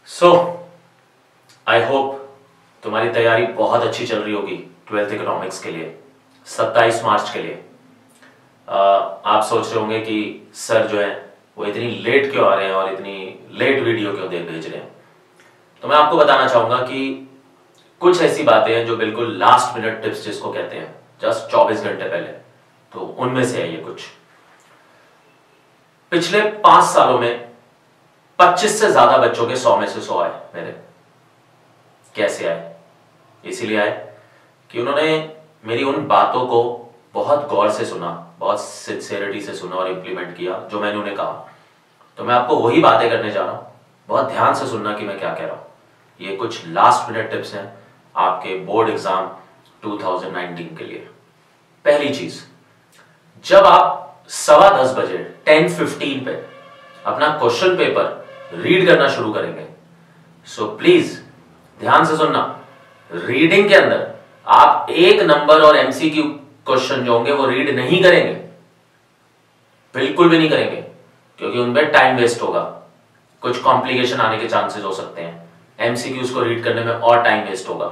So I hope तुम्हारी तैयारी बहुत अच्छी चल रही होगी 12th इकोनॉमिक्स के लिए 27 मार्च के लिए। आप सोच रहे होंगे कि सर जो है वो इतनी लेट क्यों आ रहे हैं और इतनी लेट वीडियो क्यों दे भेज रहे हैं। तो मैं आपको बताना चाहूंगा कि कुछ ऐसी बातें हैं जो बिल्कुल लास्ट मिनट टिप्स जिसको कहते हैं, जस्ट 24 घंटे पहले, तो उनमें से है ये कुछ। पिछले 5 सालों में 25 से ज्यादा बच्चों के 100 में से 100 आए मेरे। कैसे आए? इसीलिए आए कि उन्होंने मेरी उन बातों को बहुत गौर से सुना, बहुत सिंसियरिटी से सुना और इंप्लीमेंट किया जो मैंने उन्हें कहा। तो मैं आपको वही बातें करने जा रहा हूं, बहुत ध्यान से सुनना कि मैं क्या कह रहा हूं। ये कुछ लास्ट मिनट टिप्स हैं आपके बोर्ड एग्जाम 2019 के लिए। पहली चीज, जब आप 10:15 बजे 10:15 पे अपना क्वेश्चन पेपर रीड करना शुरू करेंगे, सो प्लीज ध्यान से सुनना। रीडिंग के अंदर आप एक नंबर और एमसीक्यू क्वेश्चन जो होंगे वो रीड नहीं करेंगे, बिल्कुल भी नहीं करेंगे, क्योंकि उनमें टाइम वेस्ट होगा, कुछ कॉम्प्लिकेशन आने के चांसेस हो सकते हैं, एमसीक्यूज को रीड करने में और टाइम वेस्ट होगा।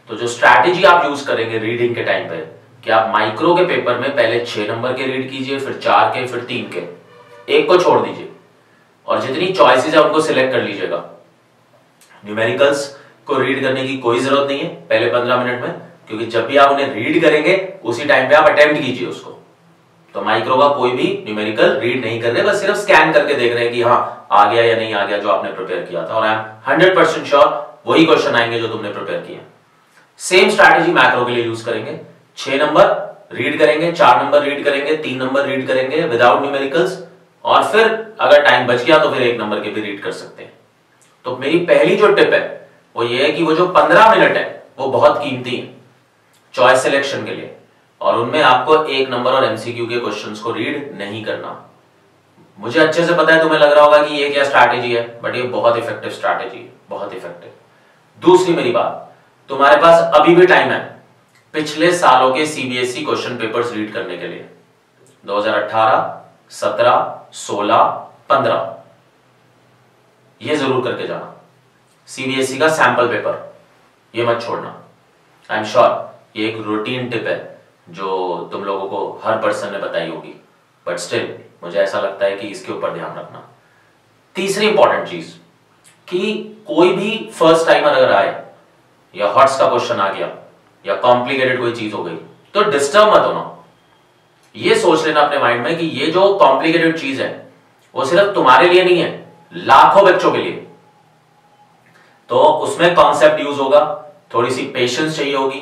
तो जो स्ट्रैटेजी आप यूज करेंगे रीडिंग के टाइम पे, कि आप माइक्रो के पेपर में पहले 6 नंबर के रीड कीजिए, फिर 4 के, फिर 3 के, एक को छोड़ दीजिए और जितनी चॉइसेस है उनको सिलेक्ट कर लीजिएगा। न्यूमेरिकल्स को रीड करने की कोई जरूरत नहीं है पहले 15 मिनट में, क्योंकि जब भी आप उन्हें रीड करेंगे उसी टाइम पे आप अटेम्प्ट कीजिए उसको। तो माइक्रो का कोई भी न्यूमेरिकल रीड नहीं कर रहे, बस सिर्फ स्कैन करके देख रहे हैं कि हाँ आ गया या नहीं आ गया जो आपने प्रिपेयर किया था, और आई एम 100% श्योर वही क्वेश्चन आएंगे जो तुमने प्रिपेयर किए। सेम स्ट्रैटेजी मैक्रो के लिए यूज करेंगे। 6 नंबर रीड करेंगे, 4 नंबर रीड करेंगे, 3 नंबर रीड करेंगे विदाउट न्यूमेरिकल्स, और फिर अगर टाइम बच गया तो फिर 1 नंबर के भी रीड कर सकते हैं। तो मेरी पहली जो टिप है वो ये है कि वो जो 15 मिनट है वो बहुत कीमती है चॉइस सिलेक्शन के लिए, और उनमें आपको 1 नंबर और एमसीक्यू के क्वेश्चंस को रीड नहीं करना। मुझे अच्छे से पता है, तुम्हें लग रहा होगा कि ये क्या स्ट्रैटेजी है, बट ये बहुत इफेक्टिव स्ट्रैटेजी है, बहुत इफेक्टिव। दूसरी मेरी बात, तुम्हारे पास अभी भी टाइम है पिछले सालों के सीबीएसई क्वेश्चन पेपर्स रीड करने के लिए। 2018, 17, 16, 15 ये जरूर करके जाना। सीबीएसई का सैंपल पेपर ये मत छोड़ना। आई एम श्योर ये एक रूटीन टिप है जो तुम लोगों को हर पर्सन ने बताई होगी, बट स्टिल मुझे ऐसा लगता है कि इसके ऊपर ध्यान रखना। तीसरी इंपॉर्टेंट चीज, कि कोई भी फर्स्ट टाइमर अगर आए या हॉट्स का क्वेश्चन आ गया या कॉम्प्लिकेटेड कोई चीज हो गई तो डिस्टर्ब मत होना। ये सोच लेना अपने माइंड में कि ये जो कॉम्प्लिकेटेड चीज है वो सिर्फ तुम्हारे लिए नहीं है, लाखों बच्चों के लिए। तो उसमें कॉन्सेप्ट यूज होगा, थोड़ी सी पेशेंस चाहिए होगी,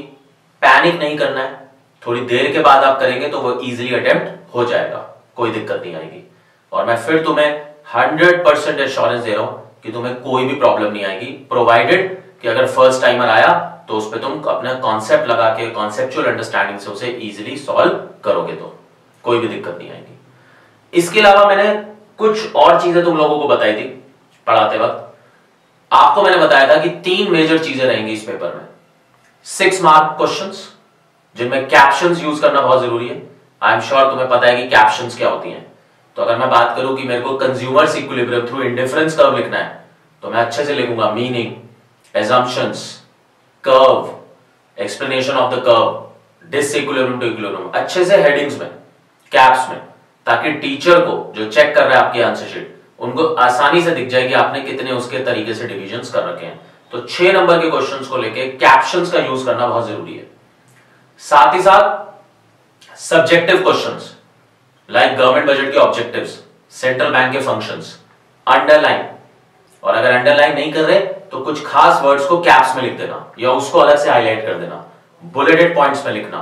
पैनिक नहीं करना है, थोड़ी देर के बाद आप करेंगे तो वो इजीली अटेम्प्ट हो जाएगा, कोई दिक्कत नहीं आएगी। और मैं फिर तुम्हें 100% एश्योरेंस दे रहा हूं कि तुम्हें कोई भी प्रॉब्लम नहीं आएगी, प्रोवाइडेड कि अगर फर्स्ट टाइमर आया तो उस पर तुम अपना कॉन्सेप्ट लगा के कॉन्सेप्चुअल अंडरस्टैंडिंग से उसे इजीली सॉल्व करोगे तो कोई भी दिक्कत नहीं आएगी। इसके अलावा मैंने कुछ और चीजें तुम लोगों को बताई थी पढ़ाते वक्त। आपको मैंने बताया था कि 3 मेजर चीजें रहेंगी इस पेपर में। 6 मार्क क्वेश्चंस जिनमें कैप्शंस यूज करना बहुत जरूरी है। आई एम श्योर तुम्हें पता है कि कैप्शंस क्या होती हैं। तो अगर मैं बात करूं कि मेरे को consumers equilibrium through indifference curve लिखना है तो मैं अच्छे से लिखूंगा meaning, assumptions, curve, explanation of the curve, disequilibrium to equilibrium, अच्छे से हेडिंग्स में, कैप्स में, ताकि टीचर को जो चेक कर रहा है आपकी आंसर शीट उनको आसानी से दिख जाए कि आपने कितने उसके तरीके से डिविजन्स कर रखे हैं। तो 6 नंबर के क्वेश्चंस को लेके कैप्शंस का यूज करना बहुत जरूरी है। साथ ही साथ subjective questions like government budget के ऑब्जेक्टिव्स, सेंट्रल बैंक के फंक्शंस, अंडरलाइन, और अगर अंडरलाइन नहीं कर रहे तो कुछ खास वर्ड्स को कैप्स में लिख देना या उसको अलग से हाईलाइट कर देना, बुलेटेड पॉइंट्स में लिखना,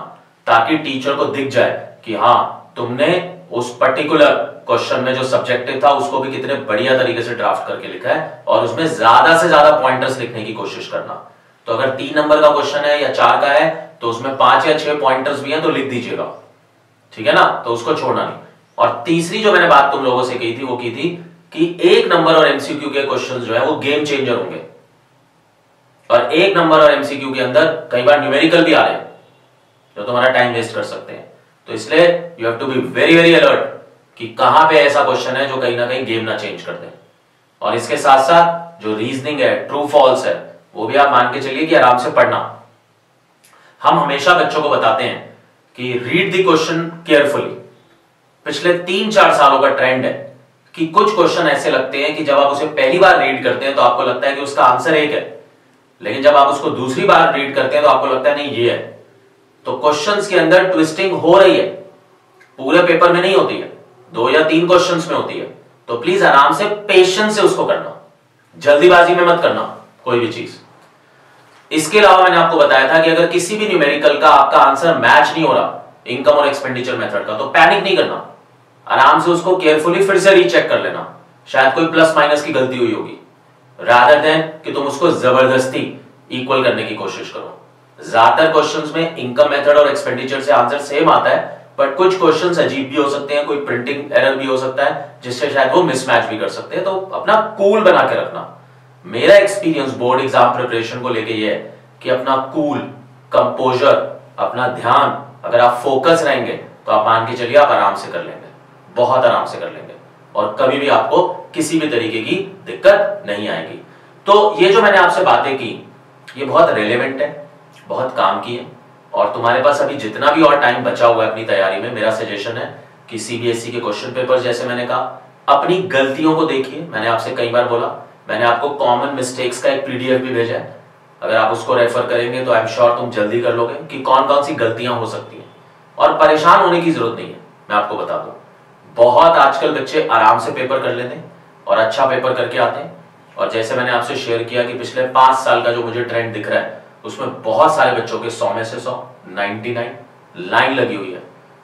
ताकि टीचर को दिख जाए कि हाँ तुमने उस पर्टिकुलर क्वेश्चन में जो सब्जेक्टिव था उसको भी कितने बढ़िया तरीके से ड्राफ्ट करके लिखा है, और उसमें ज्यादा से ज्यादा पॉइंटर्स लिखने की कोशिश करना। तो अगर 3 नंबर का क्वेश्चन है या 4 का है तो उसमें 5 या 6 पॉइंटर्स भी हैं तो लिख दीजिएगा, ठीक है ना, तो उसको छोड़ना नहीं। और तीसरी जो मैंने बात तुम लोगों से कही थी वो की थी कि 1 नंबर और एमसीक्यू के क्वेश्चंस जो है वो गेम चेंजर होंगे, और 1 नंबर और एमसीक्यू के अंदर कई बार न्यूमेरिकल भी आ रहे हैं जो तुम्हारा टाइम वेस्ट कर सकते हैं। तो इसलिए you have to be very very alert कि कहां पे ऐसा क्वेश्चन है जो कहीं ना कहीं गेम ना चेंज कर दे। और इसके साथ साथ जो रीजनिंग है, ट्रू फॉल्स है, वो भी आप मान के चलिए कि आराम से पढ़ना। हम हमेशा बच्चों को बताते हैं कि रीड द क्वेश्चन केयरफुली। पिछले 3-4 सालों का ट्रेंड है कि कुछ क्वेश्चन ऐसे लगते हैं कि जब आप उसे पहली बार रीड करते हैं तो आपको लगता है कि उसका आंसर एक है, लेकिन जब आप उसको दूसरी बार रीड करते हैं तो आपको लगता है नहीं ये है। तो क्वेश्चंस के अंदर ट्विस्टिंग हो रही है, पूरे पेपर में नहीं होती है, 2 या 3 क्वेश्चंस में होती है। तो प्लीज आराम से पेशेंस से उसको करना, जल्दीबाजी में मत करना कोई भी चीज। इसके अलावा मैंने आपको बताया था कि अगर किसी भी न्यूमेरिकल का आपका आंसर मैच नहीं हो रहा इनकम और एक्सपेंडिचर मेथड का, तो पैनिक नहीं करना, आराम से उसको केयरफुली फिर से रीचेक कर लेना, शायद कोई प्लस माइनस की गलती हुई होगी, रादर देन कि तुम उसको जबरदस्ती इक्वल करने की कोशिश करो। ज्यादातर क्वेश्चंस में इनकम मेथड और एक्सपेंडिचर से आंसर सेम आता है, बट कुछ क्वेश्चंस अजीब भी हो सकते हैं, कोई प्रिंटिंग एरर भी हो सकता है जिससे शायद वो मिसमैच भी कर सकते हैं। तो अपना कूल बना के रखना। मेरा एक्सपीरियंस बोर्ड एग्जाम प्रिपरेशन को लेके ये है कि अपना कूल, कंपोजर, अपना ध्यान, अगर आप फोकस रहेंगे तो आप मान के चलिए आप आराम से कर लेंगे, बहुत आराम से कर लेंगे, और कभी भी आपको किसी भी तरीके की दिक्कत नहीं आएगी। तो ये जो मैंने आपसे बातें की ये बहुत रेलेवेंट है, बहुत काम की है, और तुम्हारे पास अभी जितना भी और टाइम बचा हुआ है अपनी तैयारी में, मेरा सजेशन है कि सीबीएसई के क्वेश्चन पेपर, जैसे मैंने कहा, अपनी गलतियों को देखिए। मैंने आपसे कई बार बोला, मैंने आपको कॉमन मिस्टेक्स का एक पीडीएफ भी भेजा है, अगर आप उसको रेफर करेंगे तो आई एम श्योर तुम जल्दी कर लोगे कि कौन कौन सी गलतियां हो सकती हैं। और परेशान होने की जरूरत नहीं है, मैं आपको बता दूं, बहुत आजकल बच्चे आराम से पेपर कर लेते हैं और अच्छा पेपर करके आते हैं। और जैसे मैंने आपसे शेयर किया कि पिछले 5 साल का जो मुझे ट्रेंड दिख रहा है उसमें बहुत सारे बच्चों के 100 में से 100, 99 लाइन लगी हुई है।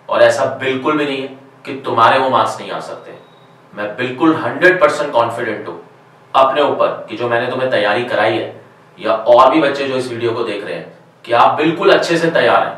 और ऐसा बिल्कुल भी नहीं है कि तुम्हारे वो मार्क्स नहीं आ सकते। मैं बिल्कुल 100% कॉन्फिडेंट हूं अपने ऊपर कि जो मैंने तुम्हें तैयारी कराई है, या और भी बच्चे जो इस वीडियो को देख रहे हैं, कि आप बिल्कुल अच्छे से तैयार हैं।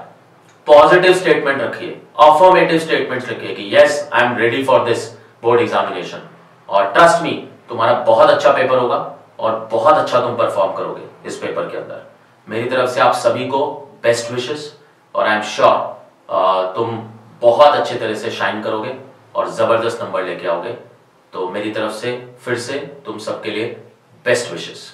पॉजिटिव स्टेटमेंट रखिए, अफर्मेटिव स्टेटमेंट्स रखिए कि yes I am ready for this board examination, और ट्रस्ट मी तुम्हारा बहुत अच्छा पेपर होगा और बहुत अच्छा तुम परफॉर्म करोगे इस पेपर के अंदर। मेरी तरफ से आप सभी को बेस्ट विशेस, और आई एम श्योर तुम बहुत अच्छे तरह से शाइन करोगे और जबरदस्त नंबर लेके आओगे। तो मेरी तरफ से फिर से तुम सबके लिए बेस्ट विशेस।